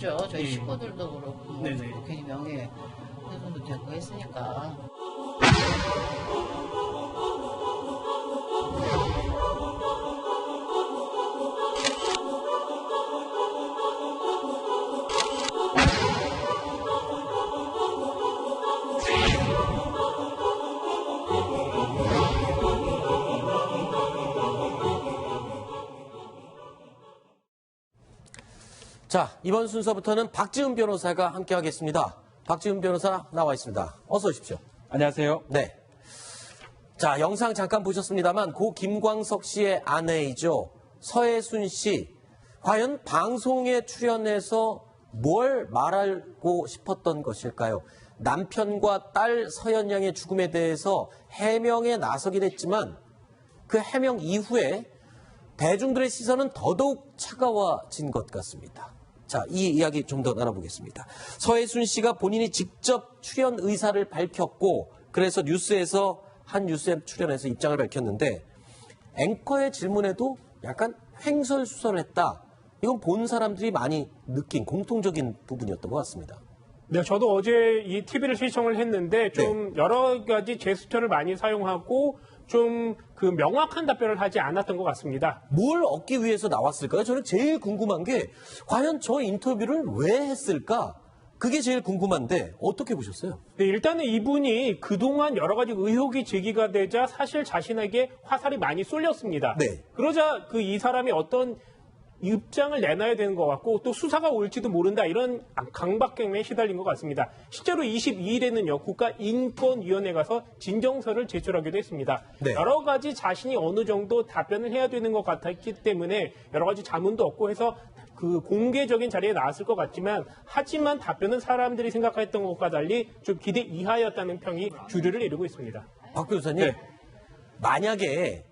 당연하죠. 저희 식구들도 그렇고 네네. 괜히 명예훼손도 되고 했으니까. 자, 이번 순서부터는 박지훈 변호사가 함께하겠습니다. 박지훈 변호사 나와 있습니다. 어서 오십시오. 안녕하세요. 네. 자, 영상 잠깐 보셨습니다만 고 김광석 씨의 아내이죠. 서혜순 씨. 과연 방송에 출연해서 뭘 말하고 싶었던 것일까요? 남편과 딸 서연 양의 죽음에 대해서 해명에 나서긴 했지만 그 해명 이후에 대중들의 시선은 더더욱 차가워진 것 같습니다. 자, 이 이야기 좀 더 나눠보겠습니다. 서혜순 씨가 본인이 직접 출연 의사를 밝혔고 그래서 한 뉴스에 출연해서 입장을 밝혔는데 앵커의 질문에도 약간 횡설수설했다. 이건 본 사람들이 많이 느낀 공통적인 부분이었던 것 같습니다. 네, 저도 어제 이 TV를 시청을 했는데 좀 여러 가지 제스처를 많이 사용하고 좀 그 명확한 답변을 하지 않았던 것 같습니다. 뭘 얻기 위해서 나왔을까요? 저는 제일 궁금한 게 과연 저 인터뷰를 왜 했을까? 그게 제일 궁금한데 어떻게 보셨어요? 네, 일단은 이분이 그동안 여러 가지 의혹이 제기가 되자 사실 자신에게 화살이 많이 쏠렸습니다. 네. 그러자 이 사람이 어떤 입장을 내놔야 되는 것 같고 또 수사가 올지도 모른다 이런 강박경매에 시달린 것 같습니다. 실제로 22일에는요 국가인권위원회 가서 진정서를 제출하기도 했습니다. 네. 여러 가지 자신이 어느 정도 답변을 해야 되는 것 같았기 때문에 여러 가지 자문도 얻고 해서 그 공개적인 자리에 나왔을 것 같지만 하지만 답변은 사람들이 생각했던 것과 달리 좀 기대 이하였다는 평이 주류를 이루고 있습니다. 박 변호사님, 만약에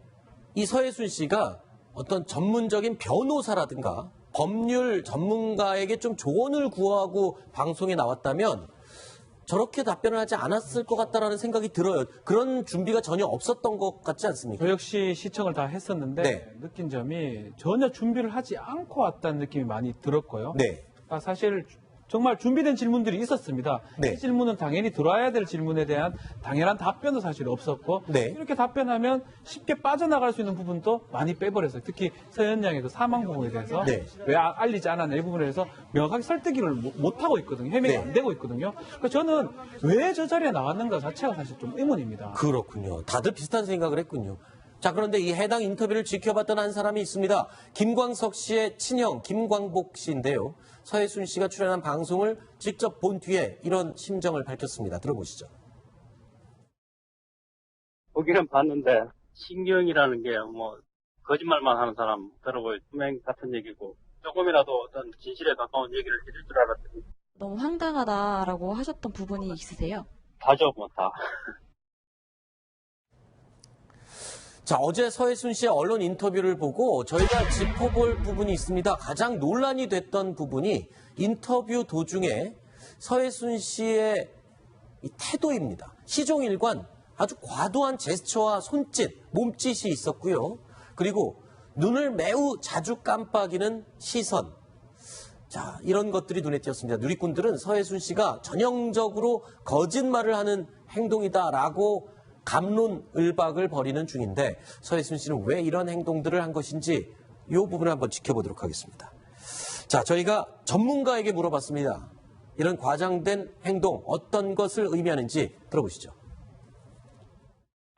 이 서혜순 씨가 어떤 전문적인 변호사라든가 법률 전문가에게 좀 조언을 구하고 방송에 나왔다면 저렇게 답변을 하지 않았을 것 같다라는 생각이 들어요. 그런 준비가 전혀 없었던 것 같지 않습니까? 저 역시 시청을 다 했었는데 느낀 점이 전혀 준비를 하지 않고 왔다는 느낌이 많이 들었고요. 네. 사실 정말 준비된 질문들이 있었습니다. 네. 이 질문은 당연히 들어와야 될 질문에 대한 당연한 답변도 사실 없었고 네. 이렇게 답변하면 쉽게 빠져나갈 수 있는 부분도 많이 빼버렸어요. 특히 서현 양의 그 사망 부분에 대해서 왜 알리지 않았나 이 부분에 대해서 명확하게 설득을 못하고 있거든요. 해명이 안 되고 있거든요. 그러니까 저는 왜 저 자리에 나왔는가 자체가 사실 좀 의문입니다. 그렇군요. 다들 비슷한 생각을 했군요. 자, 그런데 이 해당 인터뷰를 지켜봤던 한 사람이 있습니다. 김광석 씨의 친형 김광복 씨인데요. 서혜순 씨가 출연한 방송을 직접 본 뒤에 이런 심정을 밝혔습니다. 들어보시죠. 보기는 봤는데 신경이라는 게 뭐 거짓말만 하는 사람 들어보여 투명 같은 얘기고 조금이라도 어떤 진실에 가까운 얘기를 해줄 줄 알았더니 너무 황당하다라고 하셨던 부분이 있으세요? 다죠 뭐 다. 자, 어제 서혜순 씨의 언론 인터뷰를 보고 저희가 짚어볼 부분이 있습니다. 가장 논란이 됐던 부분이 인터뷰 도중에 서혜순 씨의 이 태도입니다. 시종일관 아주 과도한 제스처와 손짓, 몸짓이 있었고요. 그리고 눈을 매우 자주 깜빡이는 시선. 자, 이런 것들이 눈에 띄었습니다. 누리꾼들은 서혜순 씨가 전형적으로 거짓말을 하는 행동이다라고 갑론을박을 벌이는 중인데 서혜순 씨는 왜 이런 행동들을 한 것인지 이 부분을 한번 지켜보도록 하겠습니다. 자, 저희가 전문가에게 물어봤습니다. 이런 과장된 행동 어떤 것을 의미하는지 들어보시죠.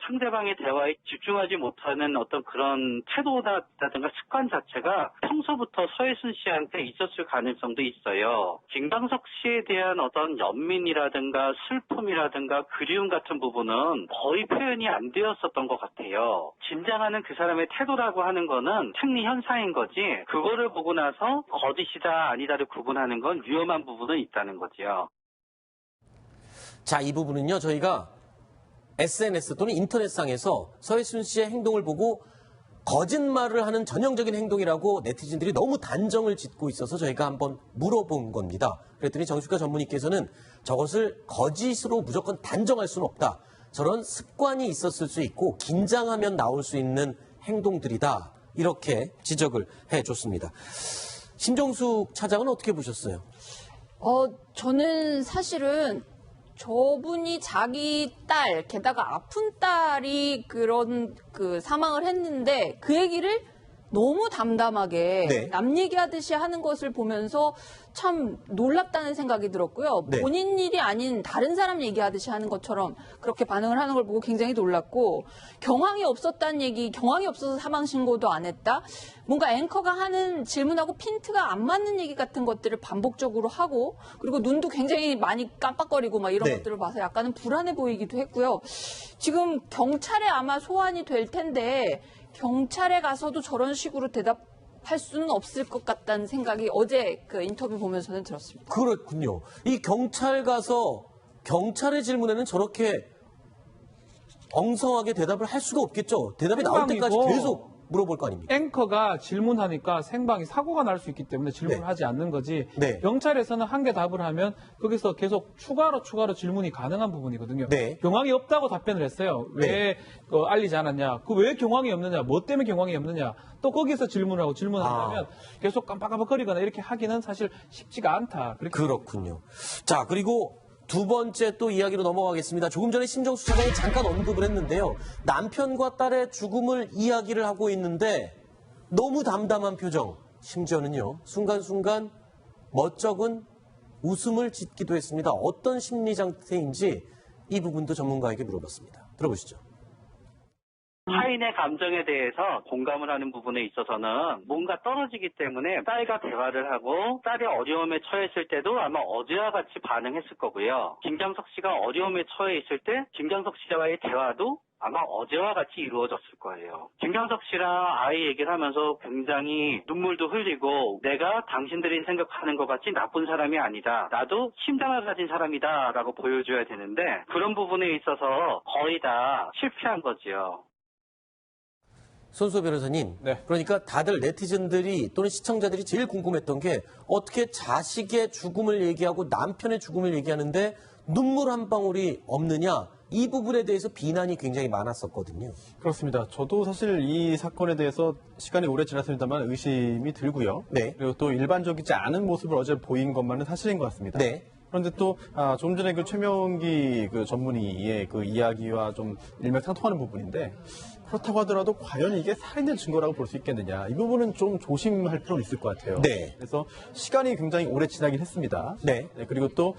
상대방의 대화에 집중하지 못하는 어떤 그런 태도라든가 습관 자체가 평소부터 서혜순 씨한테 있었을 가능성도 있어요. 김광석 씨에 대한 어떤 연민이라든가 슬픔이라든가 그리움 같은 부분은 거의 표현이 안 되었었던 것 같아요. 짐작하는 그 사람의 태도라고 하는 거는 생리 현상인 거지 그거를 보고 나서 거짓이다 아니다를 구분하는 건 위험한 부분은 있다는 거죠. 자, 이 부분은요 저희가 SNS 또는 인터넷상에서 서혜순 씨의 행동을 보고 거짓말을 하는 전형적인 행동이라고 네티즌들이 너무 단정을 짓고 있어서 저희가 한번 물어본 겁니다. 그랬더니 정신과 전문의께서는 저것을 거짓으로 무조건 단정할 수는 없다. 저런 습관이 있었을 수 있고 긴장하면 나올 수 있는 행동들이다. 이렇게 지적을 해줬습니다. 신종숙 차장은 어떻게 보셨어요? 저는 사실은 저분이 자기 딸, 게다가 아픈 딸이 그런 사망을 했는데 그 얘기를 너무 담담하게 네. 남 얘기하듯이 하는 것을 보면서 참 놀랍다는 생각이 들었고요. 네. 본인 일이 아닌 다른 사람 얘기하듯이 하는 것처럼 그렇게 반응을 하는 걸 보고 굉장히 놀랐고, 경황이 없었다는 얘기, 경황이 없어서 사망 신고도 안 했다? 뭔가 앵커가 하는 질문하고 핀트가 안 맞는 얘기 같은 것들을 반복적으로 하고, 그리고 눈도 굉장히 많이 깜빡거리고 막 이런 네. 것들을 봐서 약간은 불안해 보이기도 했고요. 지금 경찰에 아마 소환이 될 텐데 경찰에 가서도 저런 식으로 대답할 수는 없을 것 같다는 생각이 어제 그 인터뷰 보면서는 들었습니다. 그렇군요. 이 경찰 가서 경찰의 질문에는 저렇게 엉성하게 대답을 할 수가 없겠죠. 대답이 나올 때까지 생방이고 계속 물어볼 거 아닙니까? 앵커가 질문하니까 생방이 사고가 날 수 있기 때문에 질문을 네. 하지 않는 거지. 네. 경찰에서는 한 개 답을 하면 거기서 계속 추가로 질문이 가능한 부분이거든요. 네. 경황이 없다고 답변을 했어요. 왜 알리지 않았냐? 왜 경황이 없느냐? 뭐 때문에 경황이 없느냐? 또 거기서 질문하고 질문하면 계속 깜빡깜빡거리거나 이렇게 하기는 사실 쉽지가 않다. 그렇군요. 자, 그리고 두 번째 또 이야기로 넘어가겠습니다. 조금 전에 심정수 차장이 잠깐 언급을 했는데요. 남편과 딸의 죽음을 이야기를 하고 있는데 너무 담담한 표정, 심지어는요. 순간순간 멋쩍은 웃음을 짓기도 했습니다. 어떤 심리 상태인지 이 부분도 전문가에게 물어봤습니다. 들어보시죠. 타인의 감정에 대해서 공감을 하는 부분에 있어서는 뭔가 떨어지기 때문에 딸과 대화를 하고 딸이 어려움에 처했을 때도 아마 어제와 같이 반응했을 거고요. 김광석 씨가 어려움에 처해 있을 때 김광석 씨와의 대화도 아마 어제와 같이 이루어졌을 거예요. 김광석 씨랑 아이 얘기를 하면서 굉장히 눈물도 흘리고 내가 당신들이 생각하는 것 같이 나쁜 사람이 아니다. 나도 심장을 가진 사람이다 라고 보여줘야 되는데 그런 부분에 있어서 거의 다 실패한 거지요. 손수호 변호사님, 네. 그러니까 다들 네티즌들이 또는 시청자들이 제일 궁금했던 게 어떻게 자식의 죽음을 얘기하고 남편의 죽음을 얘기하는데 눈물 한 방울이 없느냐, 이 부분에 대해서 비난이 굉장히 많았었거든요. 그렇습니다. 저도 사실 이 사건에 대해서 시간이 오래 지났습니다만 의심이 들고요. 네. 그리고 또 일반적이지 않은 모습을 어제 보인 것만은 사실인 것 같습니다. 네. 그런데 또 조금 전에 그 최명기 그 전문의의 그 이야기와 좀 일맥상통하는 부분인데, 그렇다고 하더라도 과연 이게 살인의 증거라고 볼 수 있겠느냐, 이 부분은 좀 조심할 필요는 있을 것 같아요. 네. 그래서 시간이 굉장히 오래 지나긴 했습니다. 네. 그리고 또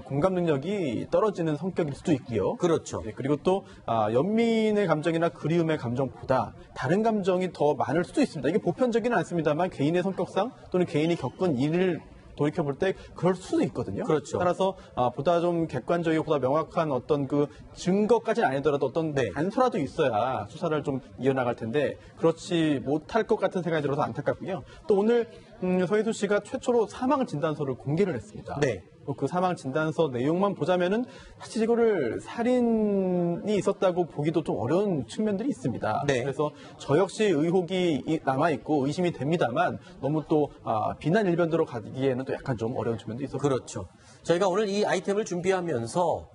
공감 능력이 떨어지는 성격일 수도 있고요. 그렇죠. 네, 그리고 또 연민의 감정이나 그리움의 감정보다 다른 감정이 더 많을 수도 있습니다. 이게 보편적이는 않습니다만 개인의 성격상 또는 개인이 겪은 일을 돌이켜볼 때 그럴 수도 있거든요. 그렇죠. 따라서 보다 좀 객관적이고 보다 명확한 어떤 그 증거까지는 아니더라도 어떤 단서라도 있어야 수사를 좀 이어나갈 텐데 그렇지 못할 것 같은 생각이 들어서 안타깝고요. 또 오늘 서희수 씨가 최초로 사망 진단서를 공개를 했습니다. 네. 그 사망 진단서 내용만 보자면은 사실 이거를 살인이 있었다고 보기도 좀 어려운 측면들이 있습니다. 네. 그래서 저 역시 의혹이 남아 있고 의심이 됩니다만 너무 또 비난 일변도로 가기에는 또 약간 좀 어려운 측면도 있었고. 그렇죠. 저희가 오늘 이 아이템을 준비하면서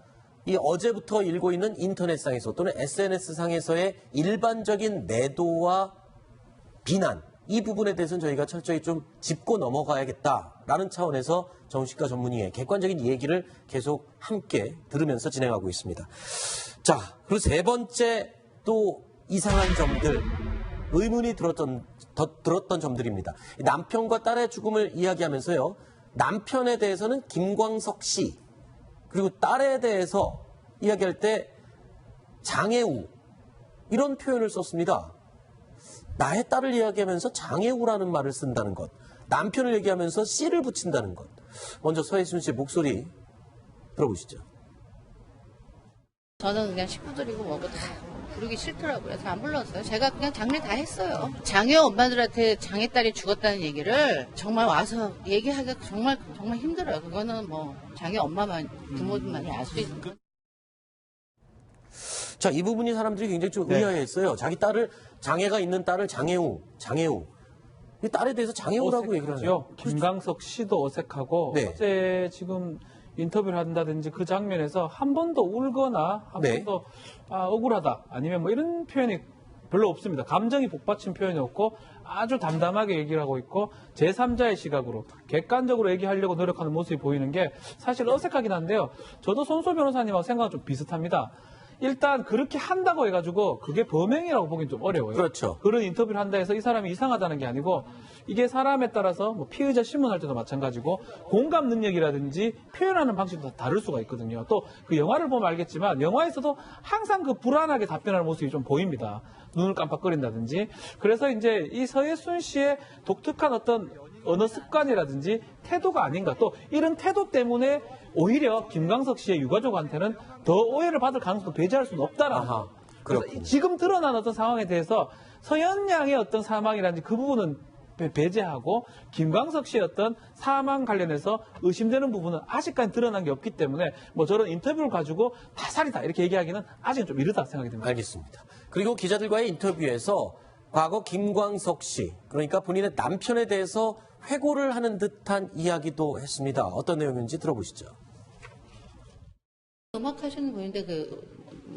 이 어제부터 일고 있는 인터넷상에서 또는 SNS상에서의 일반적인 매도와 비난, 이 부분에 대해서는 저희가 철저히 좀 짚고 넘어가야겠다라는 차원에서 정신과 전문의의 객관적인 얘기를 계속 함께 들으면서 진행하고 있습니다. 자, 그리고 세 번째 또 이상한 점들, 의문이 들었던 점들입니다. 남편과 딸의 죽음을 이야기하면서요, 남편에 대해서는 김광석 씨, 그리고 딸에 대해서 이야기할 때 장애우, 이런 표현을 썼습니다. 나의 딸을 이야기하면서 장애우라는 말을 쓴다는 것, 남편을 얘기하면서 씨를 붙인다는 것. 먼저 서혜순 씨의 목소리 들어보시죠. 저는 그냥 식구들이고 뭐고 다 부르기 싫더라고요. 그래서 안 불렀어요. 제가 그냥 장례 다 했어요. 장애 엄마들한테 장애딸이 죽었다는 얘기를 정말 와서 얘기하기가 정말 힘들어요. 그거는 뭐 장애 엄마만, 부모들만이 알 수 있는 거. 자, 이 부분이 사람들이 굉장히 좀 의아해했어요. 자기 딸을, 장애가 있는 딸을 장애우. 이 딸에 대해서 장애우라고 얘기를 하죠. 김광석 씨도 어색하고 네. 어제 지금 인터뷰를 한다든지 그 장면에서 한 번 더 울거나 한 네. 번 더 억울하다 아니면 뭐 이런 표현이 별로 없습니다. 감정이 복받친 표현이 없고 아주 담담하게 얘기를 하고 있고 제3자의 시각으로 객관적으로 얘기하려고 노력하는 모습이 보이는 게 사실 어색하긴 한데요. 저도 손소 변호사님하고 생각은 좀 비슷합니다. 일단 그렇게 한다고 해가지고 그게 범행이라고 보기엔 좀 어려워요. 그렇죠. 그런 인터뷰를 한다 해서 이 사람이 이상하다는 게 아니고 이게 사람에 따라서 뭐 피의자 신문할 때도 마찬가지고 공감 능력이라든지 표현하는 방식도 다 다를 수가 있거든요. 또 그 영화를 보면 알겠지만 영화에서도 항상 그 불안하게 답변하는 모습이 좀 보입니다. 눈을 깜빡거린다든지. 그래서 이제 이 서예순 씨의 독특한 어떤 언어 습관이라든지 태도가 아닌가. 또 이런 태도 때문에 오히려 김광석 씨의 유가족한테는 더 오해를 받을 가능성도 배제할 수는 없다라는 아하, 그래서 그렇군요. 지금 드러난 어떤 상황에 대해서 서현 양의 어떤 사망이라든지 그 부분은 배제하고 김광석 씨의 어떤 사망 관련해서 의심되는 부분은 아직까지 드러난 게 없기 때문에 뭐 저런 인터뷰를 가지고 타살이다 이렇게 얘기하기는 아직은 좀 이르다 생각이 듭니다. 알겠습니다. 그리고 기자들과의 인터뷰에서 과거 김광석 씨, 그러니까 본인의 남편에 대해서 회고를 하는 듯한 이야기도 했습니다. 어떤 내용인지 들어보시죠. 음악 하시는 분인데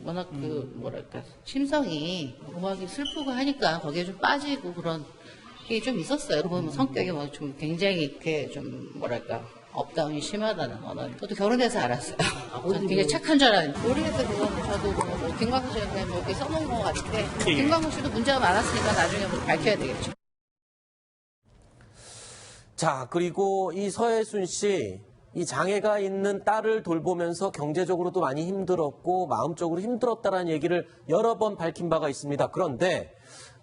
워낙 뭐랄까 심성이 음악이 슬프고 하니까 거기에 좀 빠지고 그런 게 좀 있었어요. 보면 성격이 뭐 좀 굉장히 이렇게 좀 뭐랄까 업다운이 심하다는 거는 저도 결혼해서 알았어요. 저는 굉장히 착한 줄 알았는데 모르겠어요. 그건 저도 뭐 김광석 씨가 그냥 뭐 이렇게 써놓은 것 같은데 김광석 씨도 문제가 많았으니까 나중에 뭐 밝혀야 되겠죠. 자, 그리고 이 서예순 씨, 이 장애가 있는 딸을 돌보면서 경제적으로도 많이 힘들었고 마음적으로 힘들었다라는 얘기를 여러 번 밝힌 바가 있습니다. 그런데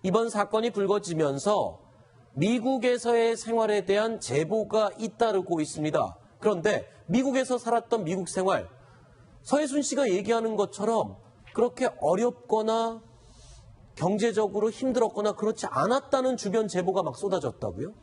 이번 사건이 불거지면서 미국에서의 생활에 대한 제보가 잇따르고 있습니다. 그런데 미국에서 살았던 미국 생활, 서예순 씨가 얘기하는 것처럼 그렇게 어렵거나 경제적으로 힘들었거나 그렇지 않았다는 주변 제보가 막 쏟아졌다고요?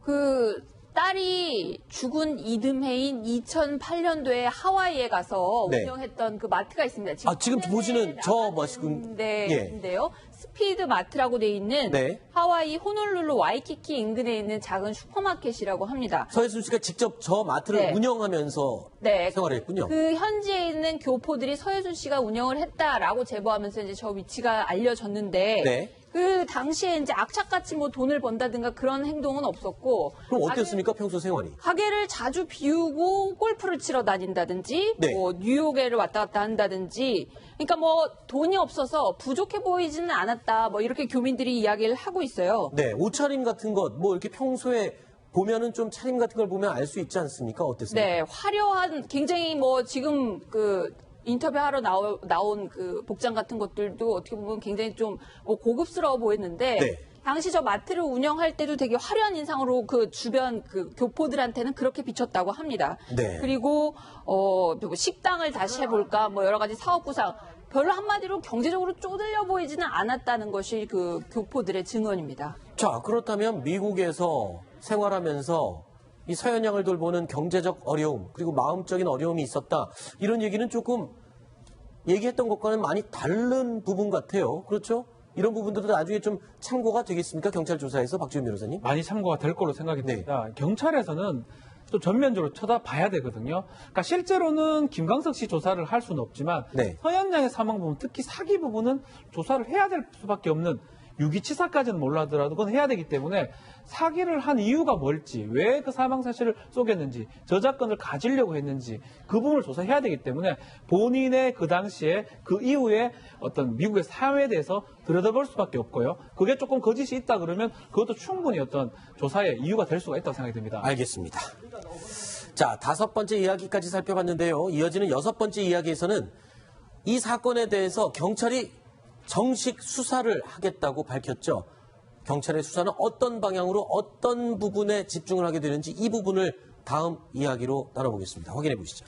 그 딸이 죽은 이듬해인 2008년도에 하와이에 가서 네. 운영했던 그 마트가 있습니다. 지금 보시는 저 지금 인데요. 스피드 마트라고 돼 있는 네. 하와이 호놀룰루 와이키키 인근에 있는 작은 슈퍼마켓이라고 합니다. 서예순 씨가 직접 저 마트를 네. 운영하면서 네. 생활했군요. 그 현지에 있는 교포들이 서예순 씨가 운영을 했다라고 제보하면서 이제 저 위치가 알려졌는데 네. 그 당시에 이제 악착같이 뭐 돈을 번다든가 그런 행동은 없었고 그럼 어땠습니까, 평소 생활이? 가게를 자주 비우고 골프를 치러 다닌다든지 네. 뭐 뉴욕에를 왔다 갔다 한다든지 그러니까 뭐 돈이 없어서 부족해 보이지는 않았다 뭐 이렇게 교민들이 이야기를 하고 있어요. 네, 옷차림 같은 것, 뭐 이렇게 평소에 보면은 좀 차림 같은 걸 보면 알 수 있지 않습니까? 어땠습니까? 네, 화려한 굉장히 뭐 지금 그 인터뷰하러 나온 그 복장 같은 것들도 어떻게 보면 굉장히 좀 고급스러워 보였는데 네. 당시 저 마트를 운영할 때도 되게 화려한 인상으로 그 주변 그 교포들한테는 그렇게 비쳤다고 합니다. 네. 그리고 뭐 식당을 다시 해볼까 뭐 여러 가지 사업 구상 별로 한마디로 경제적으로 쪼들려 보이지는 않았다는 것이 그 교포들의 증언입니다. 자, 그렇다면 미국에서 생활하면서 이 서현 양을 돌보는 경제적 어려움 그리고 마음적인 어려움이 있었다. 이런 얘기는 조금 얘기했던 것과는 많이 다른 부분 같아요. 그렇죠? 이런 부분들도 나중에 좀 참고가 되겠습니까? 경찰 조사에서 박지훈 변호사님? 많이 참고가 될 걸로 생각이 네. 듭니다. 경찰에서는 또 전면적으로 쳐다봐야 되거든요. 그러니까 실제로는 김광석 씨 조사를 할 수는 없지만 네. 서현 양의 사망 부분, 특히 사기 부분은 조사를 해야 될 수밖에 없는 유기치사까지는 몰라더라도 그건 해야 되기 때문에 사기를 한 이유가 뭘지, 왜 그 사망 사실을 속였는지, 저작권을 가지려고 했는지 그 부분을 조사해야 되기 때문에 본인의 그 당시에 그 이후에 어떤 미국의 사회에 대해서 들여다볼 수밖에 없고요. 그게 조금 거짓이 있다 그러면 그것도 충분히 어떤 조사의 이유가 될 수가 있다고 생각이 듭니다. 알겠습니다. 자, 5번째 이야기까지 살펴봤는데요. 이어지는 6번째 이야기에서는 이 사건에 대해서 경찰이 정식 수사를 하겠다고 밝혔죠. 경찰의 수사는 어떤 방향으로 어떤 부분에 집중을 하게 되는지 이 부분을 다음 이야기로 나눠보겠습니다. 확인해 보시죠.